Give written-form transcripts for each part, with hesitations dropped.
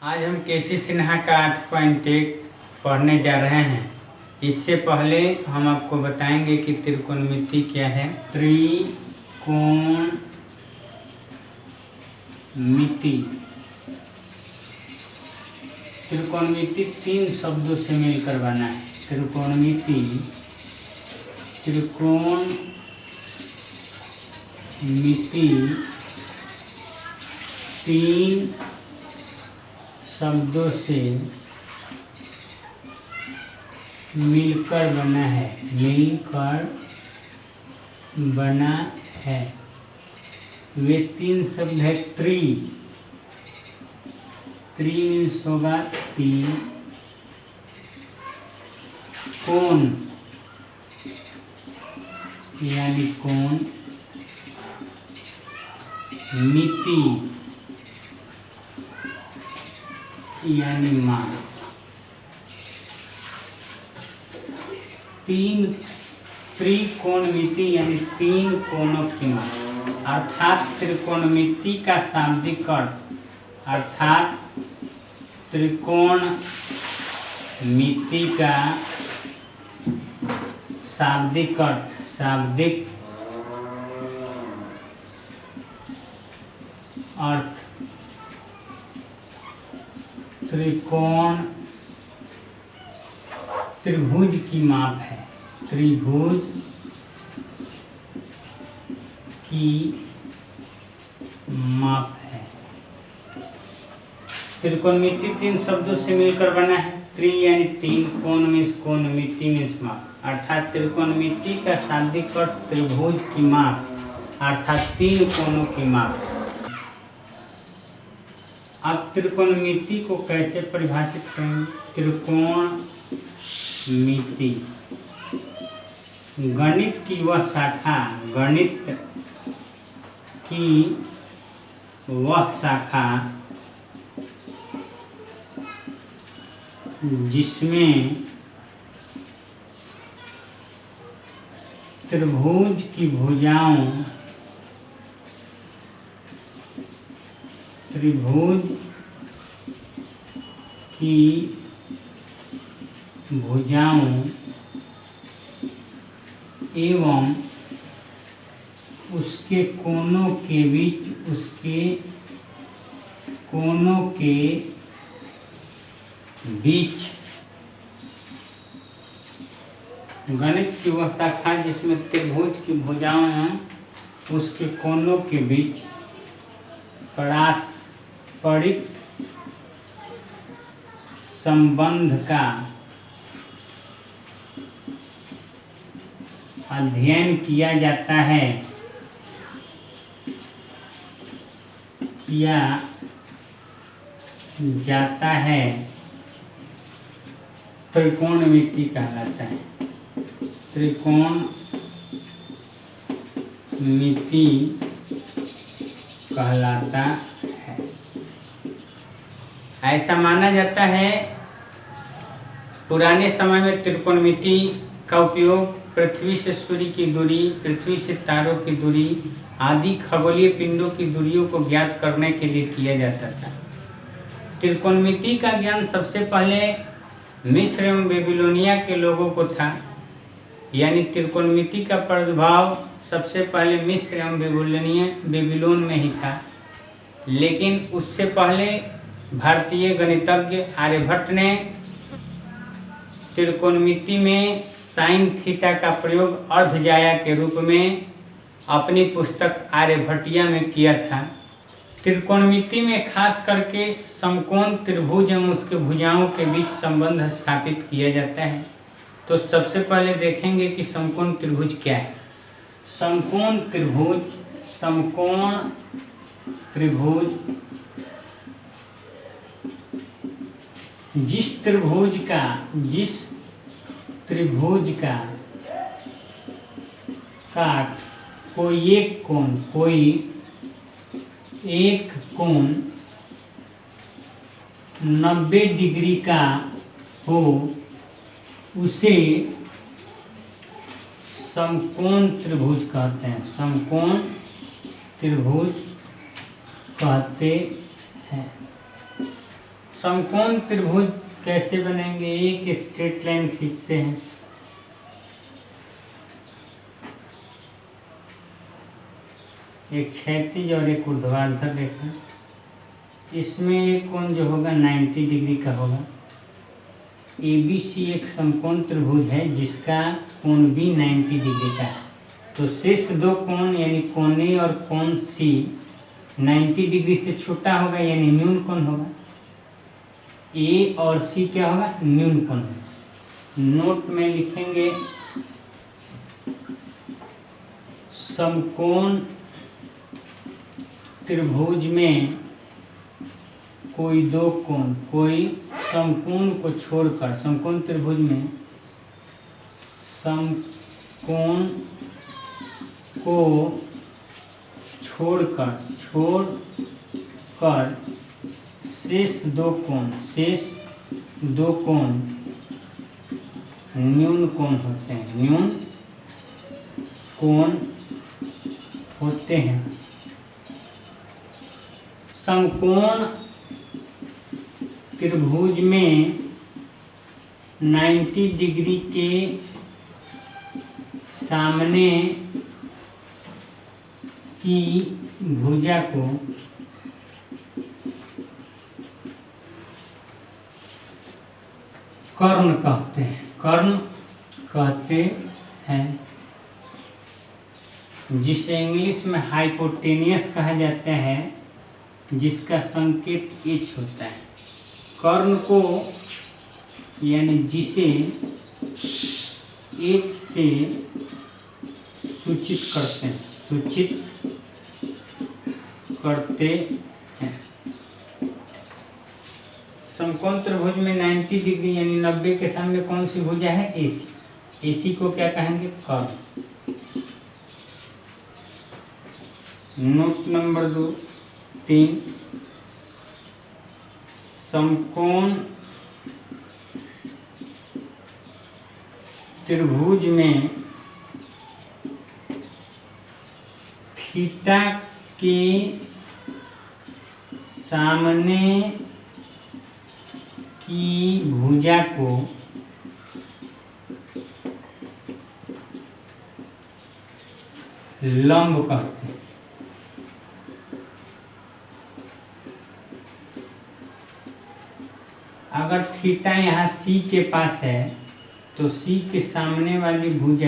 आज हम केसी सिन्हा का 8.1 पढ़ने जा रहे हैं। इससे पहले हम आपको बताएंगे कि त्रिकोणमिति क्या है। त्रिकोणमिति 3 शब्दों से मिलकर बना है। त्रिकोणमिति 3 शब्दों से मिलकर बना है। वे 3 शब्द है त्रि मीन्स होगा 3, कोण यानी कोण, मिति यानी माप। 3 त्रिकोणमिति यानी 3 कोणों की माप, अर्थात त्रिकोणमिति का शाब्दिक अर्थ त्रिकोणमिति का शाब्दिक अर्थ त्रिभुज की माप है। त्रिभुज की माप है। त्रिकोणमिति 3 शब्दों से मिलकर बना है। त्रि यानी 3, कोण मीन्स कोण, मिति मीन्स माप, अर्थात त्रिकोणमिति का शाब्दिक अर्थ त्रिभुज की माप अर्थात 3 कोणों की माप। अब त्रिकोणमिति को कैसे परिभाषित करेंगे? त्रिकोणमिति गणित की वह शाखा जिसमें त्रिभुज की भुजाओं एवं उसके कोनों के बीच गणित की वह शाखा जिसमें त्रिभुज की भुजाओं एवं उसके कोनों के बीच पारस्परिक संबंध का अध्ययन किया जाता है त्रिकोणमिति कहलाता है। त्रिकोणमिति कहलाता है। ऐसा माना जाता है पुराने समय में त्रिकोणमिति का उपयोग पृथ्वी से सूर्य की दूरी, पृथ्वी से तारों की दूरी आदि खगोलीय पिंडों की दूरियों को ज्ञात करने के लिए किया जाता था। त्रिकोणमिति का ज्ञान सबसे पहले मिस्र एवं बेबीलोनिया के लोगों को था, यानी त्रिकोणमिति का प्रादुर्भाव सबसे पहले मिस्र एवं बेबीलोन में ही था। लेकिन उससे पहले भारतीय गणितज्ञ आर्यभट्ट ने त्रिकोणमिति में साइन थीटा का प्रयोग अर्धजाया के रूप में अपनी पुस्तक आर्यभट्टिया में किया था। त्रिकोणमिति में खास करके समकोण त्रिभुज एवं उसके भुजाओं के बीच संबंध स्थापित किया जाता है। तो सबसे पहले देखेंगे कि समकोण त्रिभुज क्या है। समकोण त्रिभुज जिस त्रिभुज का कोई एक कोण 90 डिग्री का हो उसे समकोण त्रिभुज कहते हैं। समकोण त्रिभुज कहते हैं। समकोण त्रिभुज कैसे बनेंगे? एक स्ट्रेट लाइन खींचते हैं, एक क्षैतिज और एक ऊर्ध्वाधर रेखा। इसमें कोण जो होगा 90 डिग्री का होगा। ABC एक समकोण त्रिभुज है जिसका कोण भी 90 डिग्री का है। तो शेष दो कोण यानी कोण A और कोण C 90 डिग्री से छोटा होगा यानी न्यून कोण होगा। A और C क्या होगा? न्यून कोण होगा। नोट में लिखेंगे समकोण त्रिभुज में कोई दो कोण, कोई समकोण को छोड़कर, समकोण त्रिभुज में समकोण को छोड़कर शेष दो कोण न्यून कोण होते हैं, न्यून कोण होते हैं। समकोण त्रिभुज में 90 डिग्री के सामने की भुजा को कर्ण कहते हैं, कर्ण कहते हैं, जिसे इंग्लिश में हाइपोटेनियस कहा जाता है, जिसका संकेत H होता है। कर्ण को यानी जिसे H से सूचित करते हैं, समकोण त्रिभुज में 90 डिग्री यानी 90 के सामने कौन सी भुजा है? AC। AC को क्या कहेंगे? कर्ण। नोट नंबर 3, समकोण त्रिभुज में थीटा के सामने की भुजा को लंब कहते हैं। अगर थीटा यहाँ C के पास है तो C के सामने वाली भुजा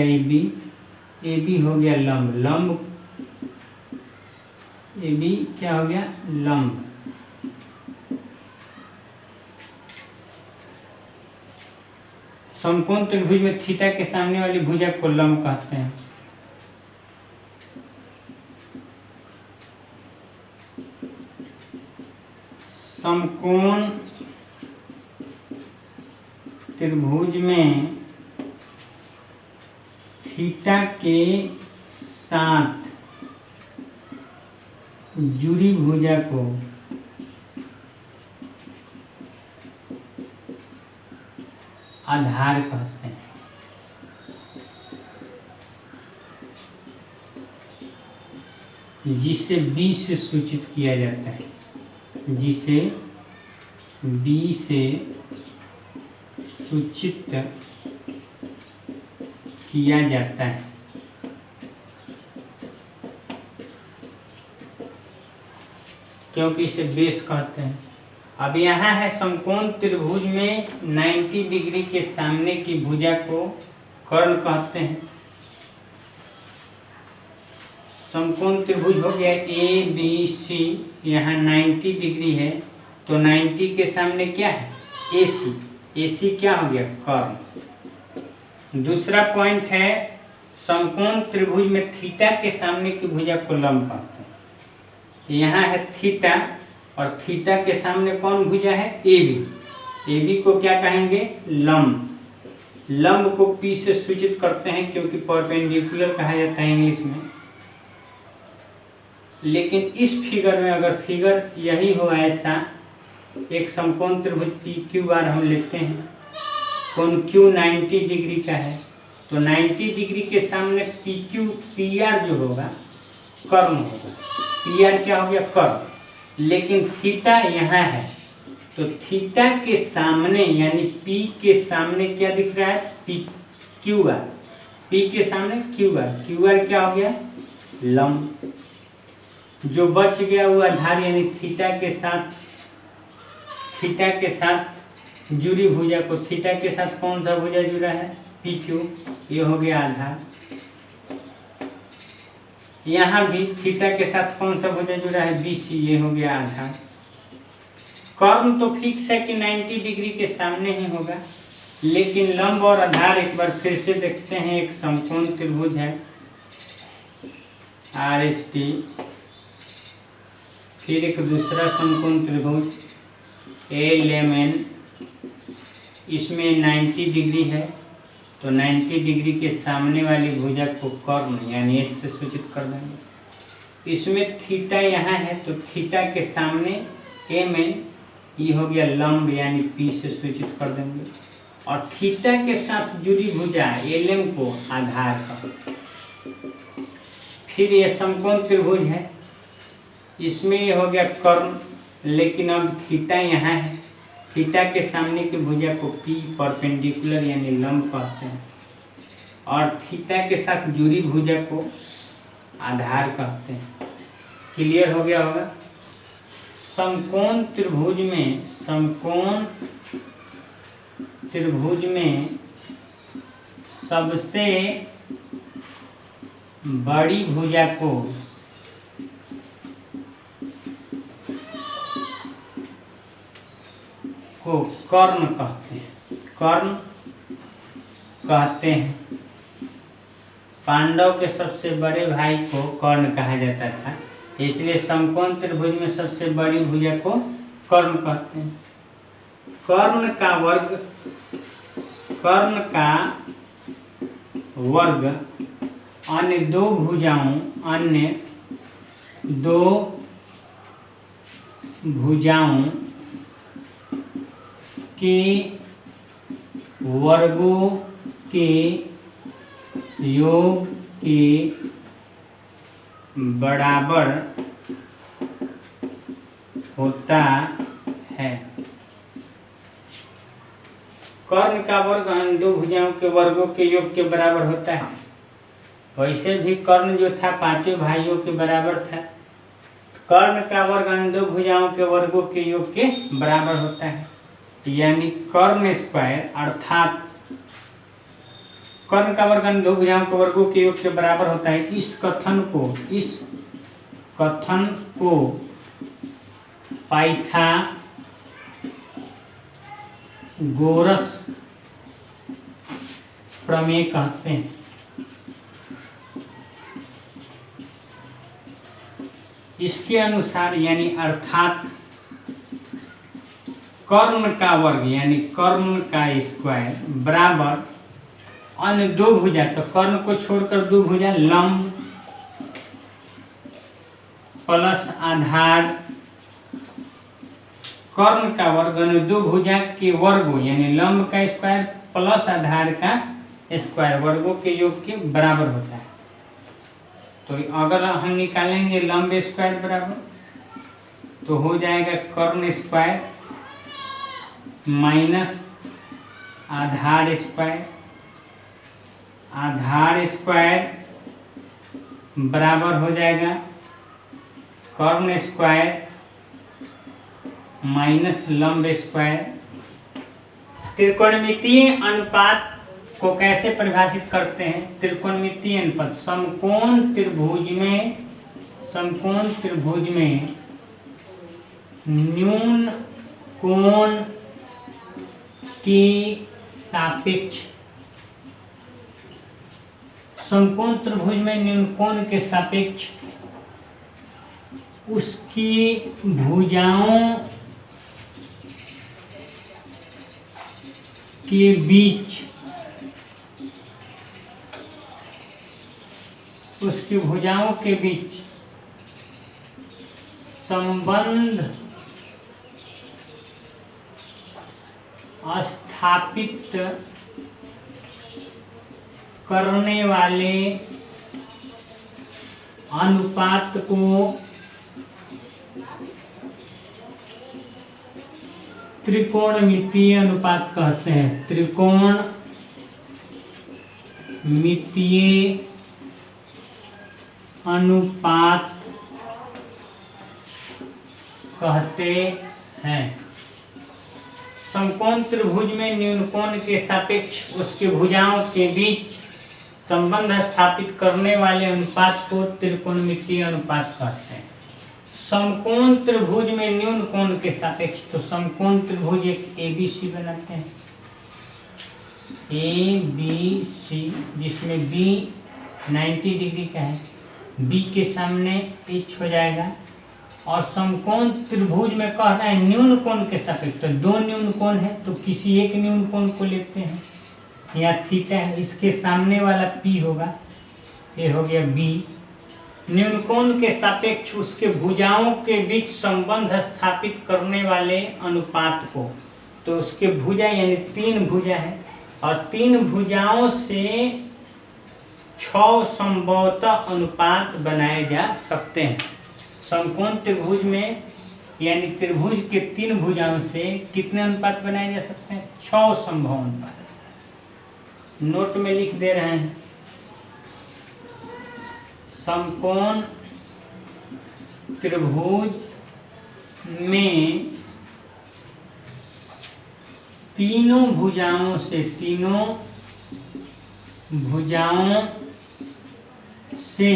AB हो गया लंब, AB क्या हो गया? लंब। समकोण त्रिभुज में थीटा के सामने वाली भुजा को लंब कहते हैं। समकोण त्रिभुज में थीटा के साथ जुड़ी भुजा को आधार कहते हैं। जिसे B से सूचित किया जाता है, जिसे B से सूचित किया जाता है। क्योंकि इसे बेस कहते हैं। अब यहाँ है समकोण त्रिभुज में 90 डिग्री के सामने की भुजा को कर्ण कहते हैं। समकोण त्रिभुज हो गया ABC, यहाँ 90 डिग्री है तो 90 के सामने क्या है? AC। AC क्या हो गया? कर्ण। दूसरा पॉइंट है समकोण त्रिभुज में थीटा के सामने की भुजा को लंब कहते हैं। यहाँ है थीटा और थीटा के सामने कौन भुजा है? AB। AB को क्या कहेंगे? लंब। लंब को P से सूचित करते हैं क्योंकि परपेंडिकुलर कहा जाता है इंग्लिश में। लेकिन इस फिगर में अगर फिगर यही हो ऐसा, एक समकोण त्रिभुज PQR हम लेते हैं, कोण Q 90 डिग्री का है तो 90 डिग्री के सामने PR जो होगा कर्ण होगा। PR क्या हो गया? कर्ण। लेकिन थीटा यहाँ है तो थीटा के सामने यानी P के सामने क्या दिख रहा है, QR। P के सामने QR क्या हो गया, लंब। जो बच गया वो आधार यानी थीटा के साथ जुड़ी भुजा को, थीटा के साथ कौन सा भुजा जुड़ा है, PQ, ये हो गया आधार। यहाँ भी थीटा के साथ कौन सा भुजा जुड़ा है, BC, ये हो गया आधार। कर्ण तो फिक्स है कि 90 डिग्री के सामने ही होगा, लेकिन लंब और आधार एक बार फिर से देखते हैं। एक समकोण त्रिभुज है RST, फिर एक दूसरा समकोण त्रिभुज LMN, इसमें 90 डिग्री है, तो 90 डिग्री के सामने वाली भुजा को कर्ण यानी H से सूचित कर देंगे। इसमें थीटा यहाँ है, तो थीटा के सामने MN, ये हो गया लंब यानी P से सूचित कर देंगे। और थीटा के साथ जुड़ी भुजा LM को आधार का। फिर ये समकोण त्रिभुज है, इसमें ये हो गया कर्ण, लेकिन अब थीटा यहाँ है, थीटा के सामने की भुजा को P परपेंडिकुलर यानी लंब कहते हैं, और थीटा के साथ जुड़ी भुजा को आधार कहते हैं। क्लियर हो गया होगा। समकोण त्रिभुज में सबसे बड़ी भुजा को कर्ण कहते हैं। पांडव के सबसे बड़े भाई को कर्ण कहा जाता था, इसलिए समकोण त्रिभुज में सबसे बड़ी भुजा को कर्ण कहते हैं। कर्ण का वर्ग अन्य दो भुजाओं के वर्गों के योग के बराबर होता है। कर्ण का वर्ग अन्य दो भुजाओं के वर्गों के योग के बराबर होता है। वैसे भी कर्ण जो था पांचों भाइयों के बराबर था। कर्ण का वर्ग अन्य दो भुजाओं के वर्गों के योग के बराबर होता है, यानी कर्ण स्क्वायर, अर्थात कर्ण का वर्ग अन्य दो भुजाओं के वर्गों के योग के बराबर होता है। इस कथन को पाइथागोरस प्रमेय कहते हैं। इसके अनुसार यानी अर्थात कर्ण का वर्ग यानी कर्ण का स्क्वायर बराबर अन्य दो भुजा, तो कर्ण को छोड़कर दो भुजा लंब प्लस आधार, कर्ण का वर्ग अन्य दो भुजा के वर्गों यानी लंब का स्क्वायर प्लस आधार का स्क्वायर वर्गों के योग के बराबर होता है। तो अगर हम निकालेंगे लंब स्क्वायर बराबर, तो हो जाएगा कर्ण स्क्वायर माइनस आधार स्क्वायर बराबर हो जाएगा कर्ण स्क्वायर माइनस लंब स्क्वायर। त्रिकोणमितीय अनुपात को कैसे परिभाषित करते हैं? त्रिकोणमितीय अनुपात समकोण त्रिभुज में न्यून कोण की सापेक्ष, समकोण त्रिभुज में न्यून कोण के सापेक्ष उसकी भुजाओं के बीच संबंध स्थापित करने वाले अनुपात को त्रिकोणमितीय अनुपात कहते हैं। त्रिकोणमितीय अनुपात कहते हैं। समकोण त्रिभुज में न्यून कोण के सापेक्ष उसके भुजाओं के बीच संबंध स्थापित करने वाले अनुपात को त्रिकोणमितीय अनुपात कहते हैं। समकोण त्रिभुज में न्यून कोण के सापेक्ष, तो समकोण त्रिभुज एक ABC बनाते हैं, ABC, जिसमें B 90 डिग्री का है, B के सामने H हो जाएगा। और समकोण त्रिभुज में कह रहा है न्यून कोण के सापेक्ष, तो दो न्यून कोण है तो किसी एक न्यून कोण को लेते हैं। यहाँ थीटा है, इसके सामने वाला P होगा, ये हो गया B। न्यून कोण के सापेक्ष उसके भुजाओं के बीच संबंध स्थापित करने वाले अनुपात को, तो उसके भुजा यानी 3 भुजा है और 3 भुजाओं से 6 संभवतः अनुपात बनाए जा सकते हैं। समकोण त्रिभुज में यानी त्रिभुज के 3 भुजाओं से कितने अनुपात बनाए जा सकते हैं? 6 संभव अनुपात। नोट में लिख दे रहे हैं, समकोण त्रिभुज में तीनों भुजाओं से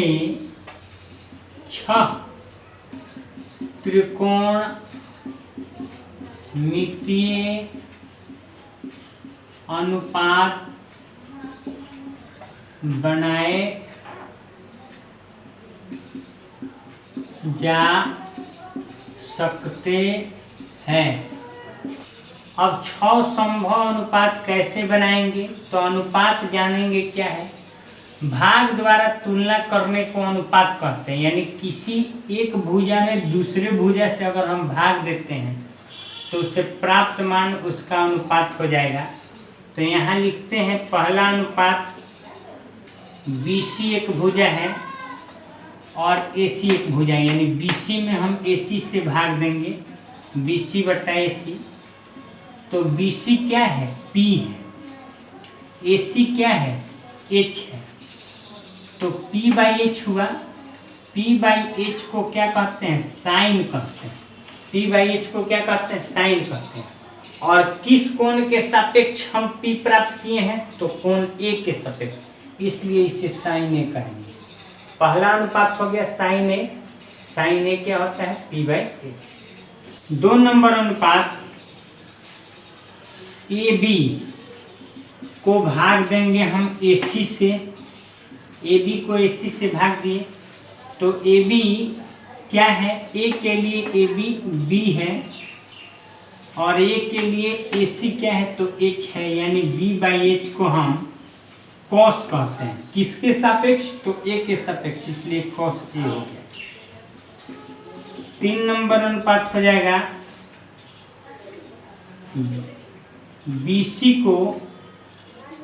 6 त्रिकोणमितीय अनुपात बनाए जा सकते हैं। अब 6 संभव अनुपात कैसे बनाएंगे? तो अनुपात जानेंगे क्या है। भाग द्वारा तुलना करने को अनुपात कहते हैं, यानी किसी एक भुजा में दूसरे भुजा से अगर हम भाग देते हैं तो उससे प्राप्त मान उसका अनुपात हो जाएगा। तो यहाँ लिखते हैं पहला अनुपात BC एक भुजा है और AC एक भुजा है, यानी BC में हम AC से भाग देंगे, BC बटा AC। तो BC क्या है? P है। AC क्या है? H है। तो P बाई H हुआ। P बाई H को क्या कहते हैं? साइन कहते हैं। P बाई H को क्या कहते हैं? साइन कहते हैं। और किस कोण के सापेक्ष हम P प्राप्त किए हैं? तो कोण A के सापेक्ष, इसलिए इसे साइन A कहेंगे। पहला अनुपात हो गया साइन A। साइन A क्या होता है? P by H। 2 नंबर अनुपात AB को भाग देंगे हम AC से। AB को AC से भाग दिए तो AB क्या है? A के लिए AB B है और A के लिए AC क्या है? तो H है, यानी B बाई H को हम कॉस कहते हैं। किसके सापेक्ष? तो A के सापेक्ष, इसलिए कॉस A हो गया। 3 नंबर अनुपात हो जाएगा BC को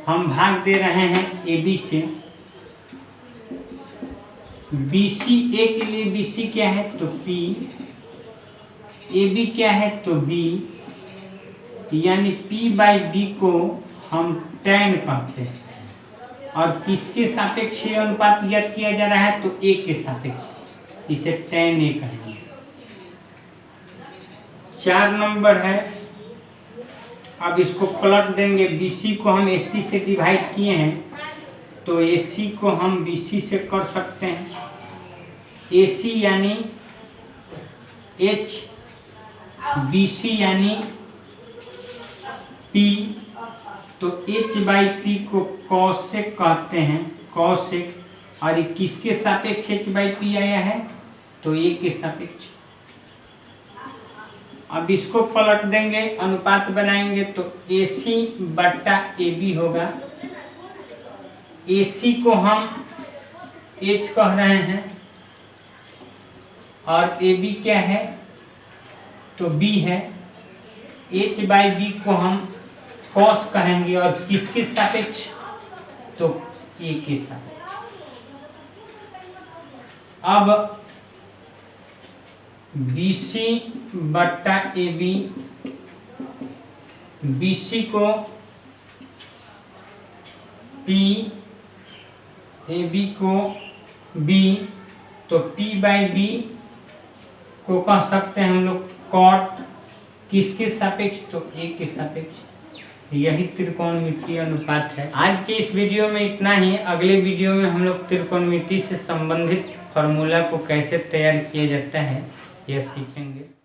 हम भाग दे रहे हैं AB से। BC A के लिए BC क्या है? तो P। AB क्या है? तो B, यानी P बाई B को हम tan कहते हैं। और किसके सापेक्ष ये अनुपात ज्ञात किया जा रहा है? तो A के सापेक्ष, इसे tan A कहेंगे। 4 नंबर है, अब इसको पलट देंगे। BC को हम AC से डिवाइड किए हैं तो AC को हम BC से कर सकते हैं। AC यानी H, BC यानी P, तो H बाई P को कॉसेक कहते हैं, कॉसेक। और ये किसके सापेक्ष H बाई P आया है? तो A के सापेक्ष। अब इसको पलट देंगे, अनुपात बनाएंगे तो AC बटा AB होगा। AC को हम H कह रहे हैं और AB क्या है? तो B है। H बाई B को हम कॉस कहेंगे और किसके सापेक्ष? तो A के सापेक्ष। अब BC बटा AB BC को P, AB को B, तो P/B को कह सकते हैं हम लोग कॉट किसके सापेक्ष, तो A के सापेक्ष। यही त्रिकोणमितीय अनुपात है। आज के इस वीडियो में इतना ही। अगले वीडियो में हम लोग त्रिकोणमिति से संबंधित फॉर्मूला को कैसे तैयार किया जाता है यह सीखेंगे।